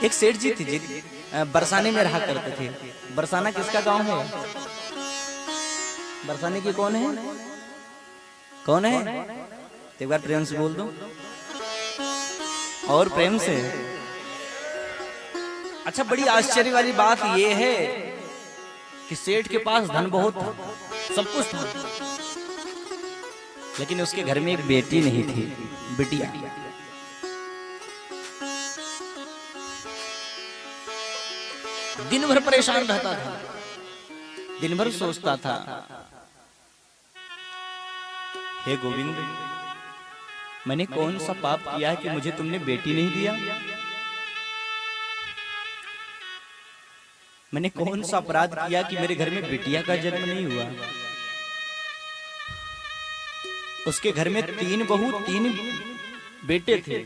एक सेठ जी थे जी, बरसाने में रहा करते थे। बरसाना किसका गांव है? बरसाने की कौन है? कौन है? एक बार प्रेम से बोल दो, और प्रेम से। अच्छा, बड़ी आश्चर्य वाली बात यह है कि सेठ के पास धन बहुत था, सब कुछ था, लेकिन उसके घर में एक बेटी नहीं थी, बिटिया। दिन भर परेशान रहता था, दिन भर सोचता था, हे गोविंद, मैंने कौन सा पाप किया है कि मुझे तुमने बेटी नहीं दिया? मैंने कौन सा अपराध किया कि मेरे घर में बिटिया का जन्म नहीं हुआ? उसके घर में 3 बहू 3 बेटे थे,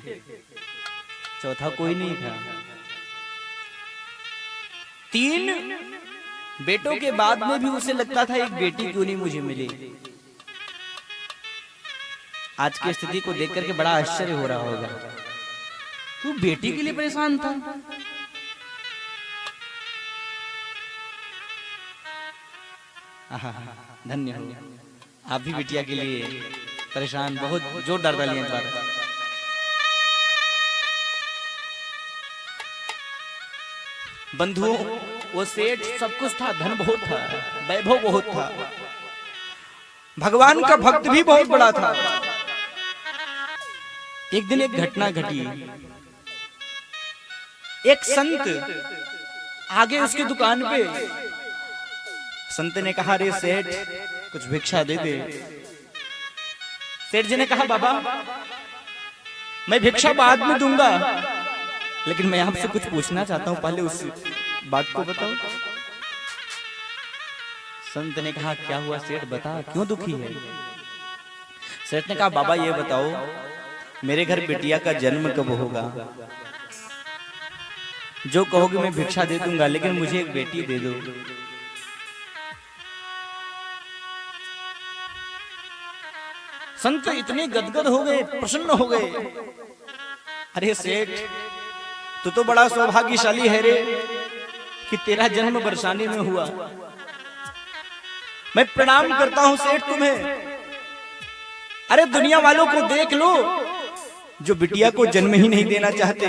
चौथा कोई नहीं था। 3 बेटों के बाद में भी उसे लगता था एक बेटी क्यों नहीं मुझे मिली। आज की स्थिति को देख करके बड़ा आश्चर्य हो रहा होगा। तू बेटी के लिए परेशान था? धन्य हो, आप भी बिटिया के लिए परेशान, बहुत जोरदार तालियां इस बार। बंधुओं, वो सेठ सब कुछ था, धन बहुत था, वैभव बहुत था, भगवान का भक्त भी बहुत बड़ा था। एक दिन एक घटना घटी। एक संत आगे उसकी दुकान पे, संत ने कहा, रे सेठ, कुछ भिक्षा दे दे। सेठ जी ने कहा, बाबा, मैं भिक्षा बाद में दूंगा, लेकिन मैं आपसे कुछ पूछना चाहता हूं, पहले उस बात को बताओ। संत ने कहा, क्या हुआ सेठ, बता, क्यों दुखी है? सेठ ने कहा, बाबा ये बताओ, मेरे घर बिटिया का जन्म कब होगा? जो कहोगे मैं भिक्षा दे दूंगा, लेकिन मुझे एक बेटी दे दो। संत इतने गदगद हो गए, प्रसन्न हो गए। अरे सेठ, तू तो बड़ा सौभाग्यशाली है रे कि तेरा जन्म बरसाने में हुआ। मैं प्रणाम करता हूं सेठ तुम्हें। अरे दुनिया वालों को देख लो, जो बिटिया को जन्म ही नहीं देना चाहते,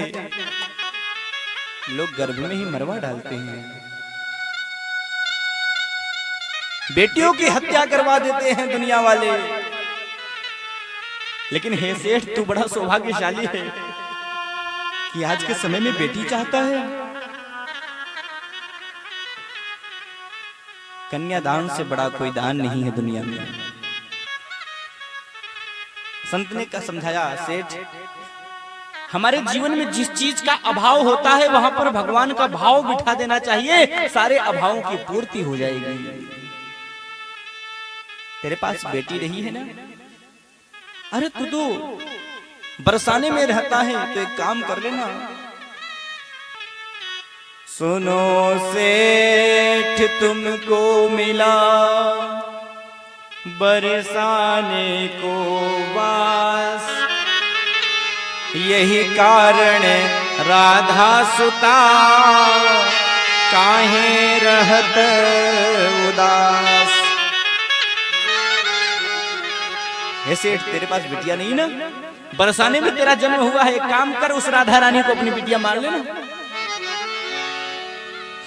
लोग गर्भ में ही मरवा डालते हैं, बेटियों की हत्या करवा देते हैं दुनिया वाले। लेकिन हे सेठ, तू बड़ा सौभाग्यशाली है कि आज के समय में बेटी चाहता है। कन्यादान से बड़ा कोई दान नहीं है दुनिया में। संत ने क्या समझाया, सेठ, हमारे जीवन में जिस चीज का अभाव होता है वहां पर भगवान का भाव बिठा देना चाहिए, सारे अभावों की पूर्ति हो जाएगी। तेरे पास बेटी रही है ना? अरे तू तो बरसाने में रहता है, तो एक काम कर लेना। सुनो सेठ, तुमको मिला बरसाने को वास, यही कारण राधा सुता काहे रहत उदास। हे सेठ, तेरे पास बिटिया नहीं ना? बरसाने में तेरा जन्म हुआ है, एक काम कर, उस राधा रानी को अपनी बिटिया मान लेना।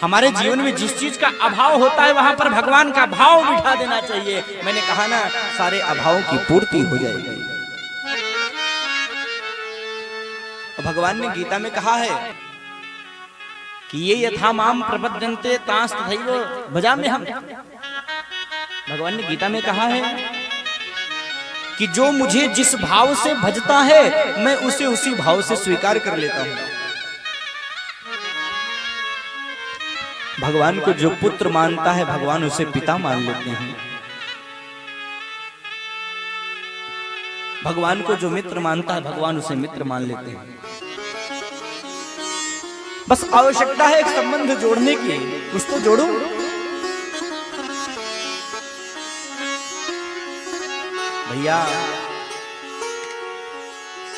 हमारे जीवन में जिस चीज का अभाव होता है वहां पर भगवान का भाव बिठा देना चाहिए। मैंने कहा ना, सारे अभावों की पूर्ति हो जाएगी। भगवान ने गीता में कहा है कि ये यथा माम प्रपद्यन्ते तांस तथैव भजाम्यहम्। भगवान ने गीता में कहा है कि जो मुझे जिस भाव से भजता है, मैं उसे उसी भाव से स्वीकार कर लेता हूं। भगवान को जो पुत्र मानता है, भगवान उसे पिता मान लेते हैं। भगवान को जो मित्र मानता है, भगवान उसे मित्र मान लेते हैं। बस आवश्यकता है एक संबंध जोड़ने की, कुछ तो जोड़ो। भैया,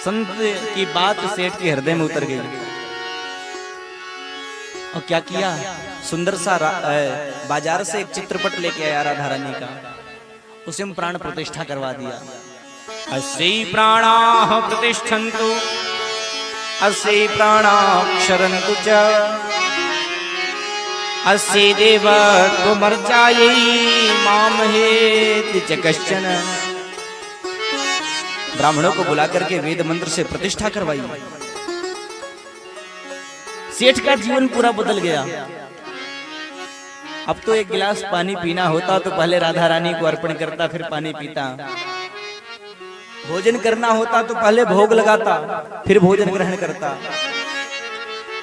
संत की बात सेठ के हृदय में उतर गई। और क्या किया, सुंदर सा बाजार से एक चित्रपट लेके आया राधा रानी का, उसे में प्राण प्रतिष्ठा करवा दिया। अस्यै प्राणाः प्रतिष्ठन्तु अस्यै प्राणाक्षरन्तु च अस्यै देवत्वमर्चायै मामहेति च कश्चन। ब्राह्मणों को बुला करके वेद मंत्र से प्रतिष्ठा करवाई। सेठ का जीवन पूरा बदल गया। अब तो एक गिलास पानी पीना होता तो पहले राधा रानी को अर्पण करता, फिर पानी पीता। भोजन करना होता तो पहले भोग लगाता, फिर भोजन ग्रहण करता।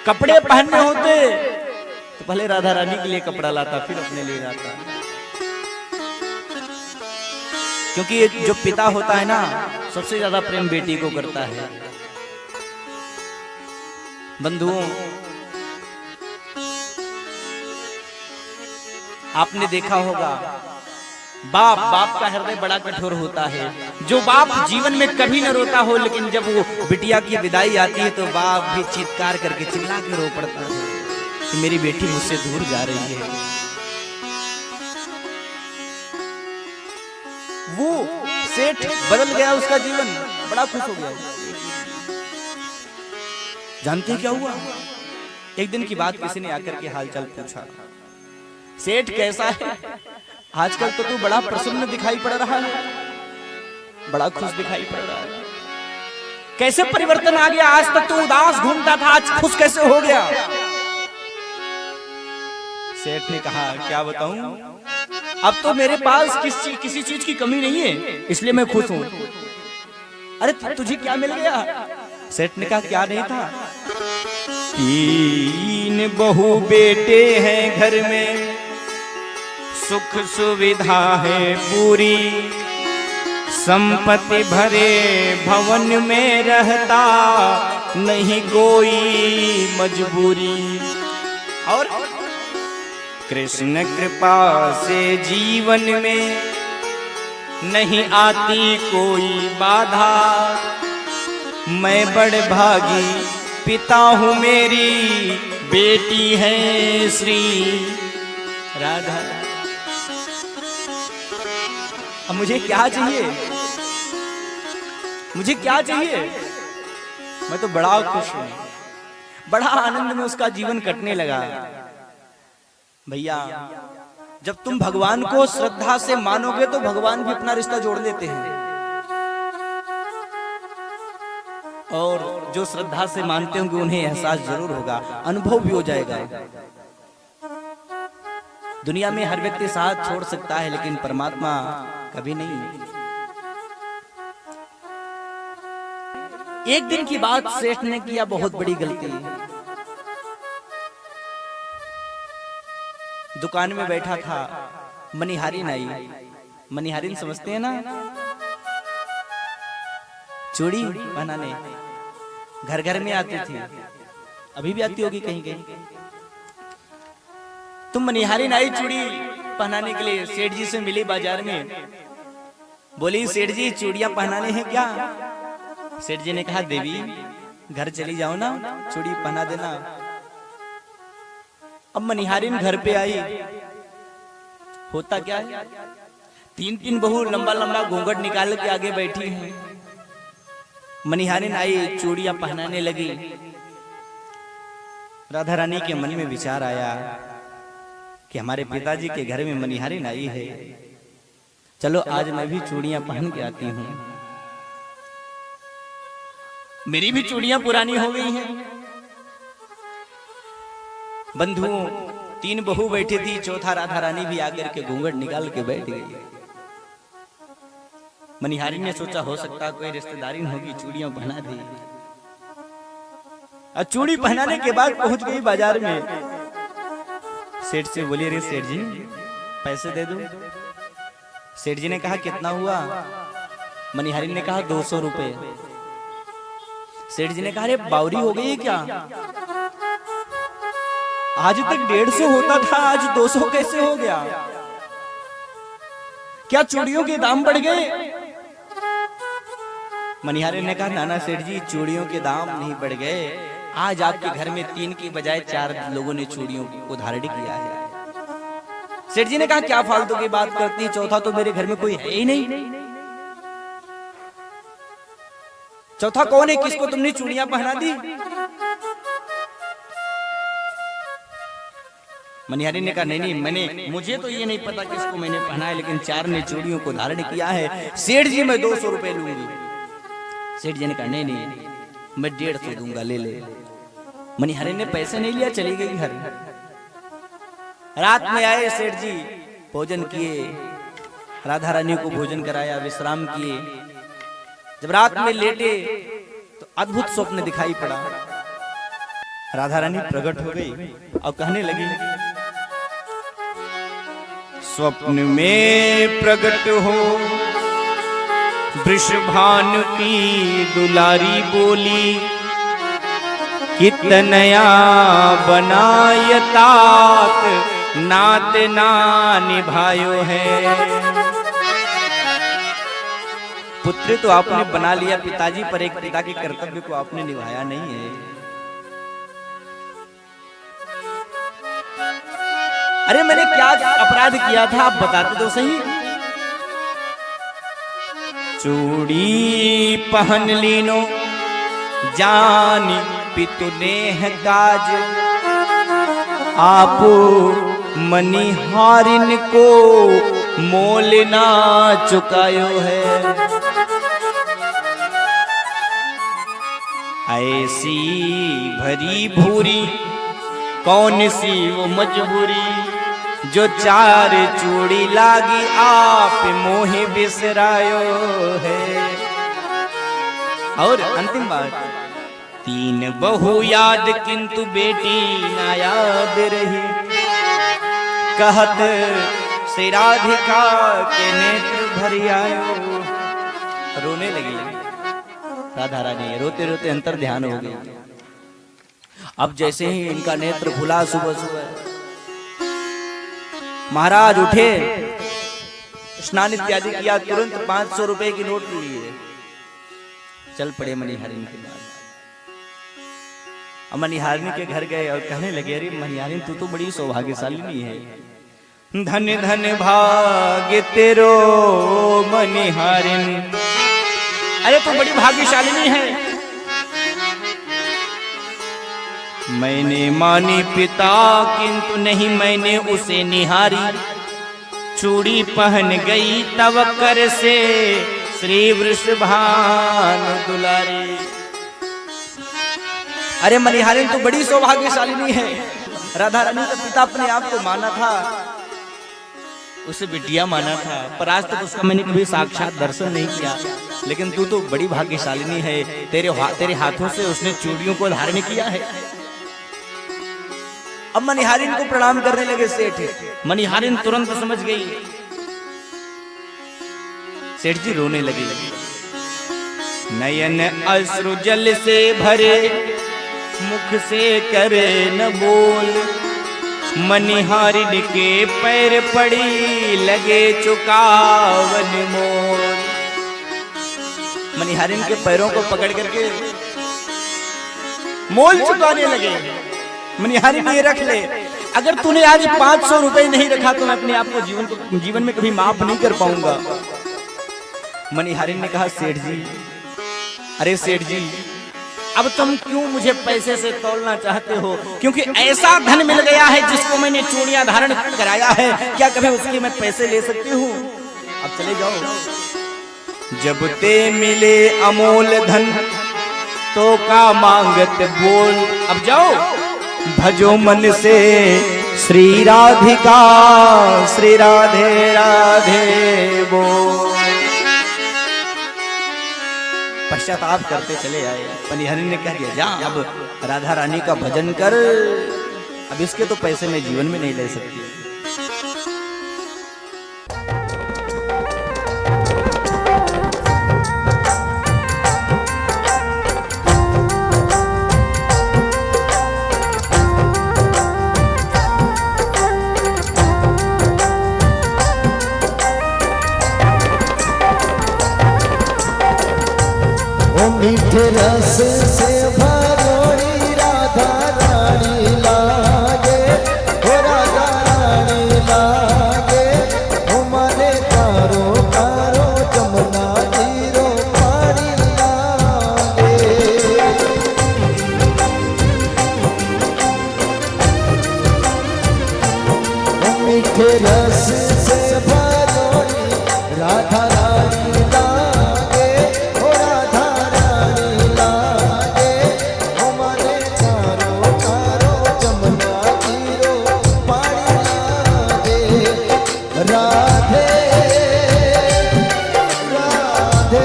कपड़े पहनने होते तो पहले राधा रानी के लिए कपड़ा लाता, फिर अपने लिए लाता। क्योंकि जो पिता होता है ना, सबसे ज्यादा प्रेम बेटी को करता है। बंधुओं, आपने देखा होगा, बाप का हृदय बड़ा कठोर होता है। जो बाप जीवन में कभी न रोता हो, लेकिन जब वो बिटिया की विदाई आती है तो बाप भी चीत्कार करके चिल्ला के रो पड़ता है कि मेरी बेटी मुझसे दूर जा रही है। वो सेठ बदल गया, उसका जीवन बड़ा खुश हो गया। जानते हैं क्या हुआ? एक दिन की बात, किसी ने आकर के हालचाल पूछा, सेठ कैसा है? आजकल तो तू बड़ा प्रसन्न दिखाई पड़ रहा है, बड़ा खुश दिखाई पड़ रहा है। कैसे परिवर्तन आ गया? आज तक तो उदास घूमता था, आज खुश कैसे हो गया? सेठ ने कहा, क्या बताऊं, अब तो मेरे पास किसी चीज की कमी नहीं है, इसलिए मैं खुश हूं। अरे तुझे क्या मिल गया? सेठ ने कहा, क्या नहीं था? 3 बहू बेटे हैं घर में, सुख सुविधा है पूरी, संपत्ति भरे भवन में रहता, नहीं कोई मजबूरी। और कृष्ण कृपा से जीवन में नहीं आती कोई बाधा, मैं बड़ भागी पिता हूँ, मेरी बेटी है श्री राधा। अब मुझे क्या चाहिए? मुझे क्या चाहिए? मैं तो बड़ा खुश हूं, बड़ा आनंद में उसका जीवन कटने लगा। भैया, जब तुम भगवान को श्रद्धा से मानोगे तो भगवान भी अपना रिश्ता जोड़ लेते हैं। और जो श्रद्धा से मानते होंगे उन्हें एहसास जरूर होगा, अनुभव भी हो जाएगा। दुनिया में हर व्यक्ति साथ छोड़ सकता है, लेकिन परमात्मा कभी नहीं। एक दिन की बात, सेठ ने किया बहुत बड़ी गलती। दुकान में बैठा था, मनिहारिन आई। मनिहारिन समझते हैं ना, चूड़ी पहनाने घर घर में आती थी, अभी भी आती होगी कहीं कहीं। तुम मनिहारिन आई चूड़ी पहनाने के लिए, सेठ जी से मिली बाजार में, बोली सेठ जी चूड़ियां पहनाने हैं क्या? सेठ जी ने कहा, देवी घर चली जाओ ना, चूड़ी पहना देना। अब मनिहारिन घर पे आई, होता क्या है, 3 बहू लंबा लंबा घूंघट निकाल के आगे बैठी हैं। मनिहारिन आई, चूड़ियां पहनाने लगी। राधा रानी के मन में विचार आया कि हमारे पिताजी के घर में मनिहारिन आई है, चलो आज मैं भी चूड़ियां पहन के आती हूँ। मेरी भी चूड़ियां पुरानी हो गई हैं। बंधुओं, 3 बहू बैठी थी, चौथा राधा रानी भी आकर के घूंघट निकाल के बैठ गई। मनिहारिन ने सोचा हो सकता कोई रिश्तेदारी होगी, चूड़ियां पहना दी। और चूड़ी पहनाने के बाद पहुंच गई बाजार में। सेठ से बोली, अरे सेठ जी पैसे दे दो। सेठ जी ने कहा, कितना हुआ? मनिहारिन ने कहा, 200 रुपए। सेठ जी ने कहा, अरे बावरी हो गई है क्या? आज तक 150 होता था, आज 200 कैसे हो गया? क्या चूड़ियों के दाम बढ़ गए? मनिहारिन ने कहा, नाना सेठ जी चूड़ियों के दाम नहीं बढ़ गए, आज आपके घर में 3 की बजाय 4 लोगों ने चूड़ियों को धारण किया है। सेठ जी ने कहा क्या फालतू की बात करती है, चौथा तो मेरे घर में कोई है ही नहीं। चौथा कौन है, किसको तुमने चूड़ियां पहना दी? मनिहारी ने कहा नहीं, मैंने तो ये नहीं पता किसको मैंने पहना है, लेकिन 4 ने चूड़ियों को धारण किया है। सेठ जी मैं 200 रुपए लूंगी। सेठ जी ने कहा नहीं, मैं 150 दूंगा, ले ले। मनिहारी ने पैसे नहीं लिया, चली गई घर। रात में आए सेठ जी, भोजन किए, राधा रानी को भोजन कराया, विश्राम किए। जब रात में लेटे तो अद्भुत स्वप्न दिखाई पड़ा। राधा रानी प्रकट हो गई और कहने लगी, स्वप्न में प्रकट हो वृषभानु की दुलारी बोली, कितनया बनायतात नात ना निभायो है। पुत्र तो आपने बना लिया पिताजी, पर एक पिता के कर्तव्य को आपने निभाया नहीं है। अरे मैंने क्या अपराध किया था, आप बताते तो सही। चूड़ी पहन लीनो जानी पितु नेह काज, आप मनिहारिन को मोल ना चुकायो है। ऐसी भरी भूरी कौन सी वो मजबूरी, जो 4 चूड़ी लागी आप मोहे बिसरायो है। और अंतिम बात, 3 बहू याद किंतु बेटी ना याद रही, कहत श्री राधिका के नेत्र भरी आयो। रोने लगी राधा रानी, रोते रोते अंतर ध्यान हो गई। अब जैसे ही इनका नेत्र खुला सुबह सुबह, महाराज उठे, स्नान इत्यादि किया, तुरंत 500 रुपए की नोट लिए, चल पड़े मनिहारिन के पास। अब मनिहारिन के घर गए और कहने लगे, अरे मनिहारिन तू तो बड़ी सौभाग्यशालिनी है, धन धन भाग्य तेरो मनिहारिन। अरे तू बड़ी भाग्यशालिनी है, मैंने मानी पिता किंतु नहीं मैंने उसे निहारी, चूड़ी पहन गई तब कर से श्री वृषभानु दुलारी। अरे मनिहारिन तू बड़ी सौभाग्यशालिनी है, राधा रानी का पिता अपने आप को माना था, उसे बिटिया माना था, पर आज तक उसका मैंने कभी साक्षात दर्शन नहीं किया, लेकिन तू तो बड़ी भाग्यशालिनी है, तेरे हाथों से उसने चूड़ियों को धारण किया है। अब मनिहारिन को प्रणाम करने लगे सेठ। मनिहारिन तुरंत समझ गई, सेठ जी रोने लगे। नयन अश्रु जल से भरे, मुख से करे न बोल, मनिहारिन के पैर पड़ी लगे चुकावन मोल। मनिहारिन के पैरों को पकड़ करके मोल चुकाने लगे। मनिहारिन ये रख ले, अगर तूने आज 500 रुपए नहीं रखा तो मैं अपने आप को जीवन में कभी माफ नहीं कर पाऊंगा। मनिहारिन ने कहा, सेठ जी, अरे सेठ जी, अब तुम क्यों मुझे पैसे से तोलना चाहते हो, क्योंकि ऐसा धन मिल गया है जिसको मैंने चूड़ियां धारण कराया है, क्या कभी उसके मैं पैसे ले सकती हूँ? अब चले जाओ। जब ते मिले अमोल धन तो का मांगत बोल, अब जाओ भजो मन से श्री राधिका, श्री राधे राधे बोल। पश्चाताप करते चले आए। मनिहारिन ने कह दिया, जा अब राधा रानी का भजन कर, अब इसके तो पैसे मैं जीवन में नहीं ले सकती। मीठे रस से भरोई मीठे रस से भरोड़ी राधा रानी लागे, ओ राधा रानी लागे, ओ मने कारो कारो जमुना तीरो पानी लागे। राधे राधे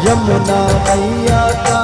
यमुना मैया का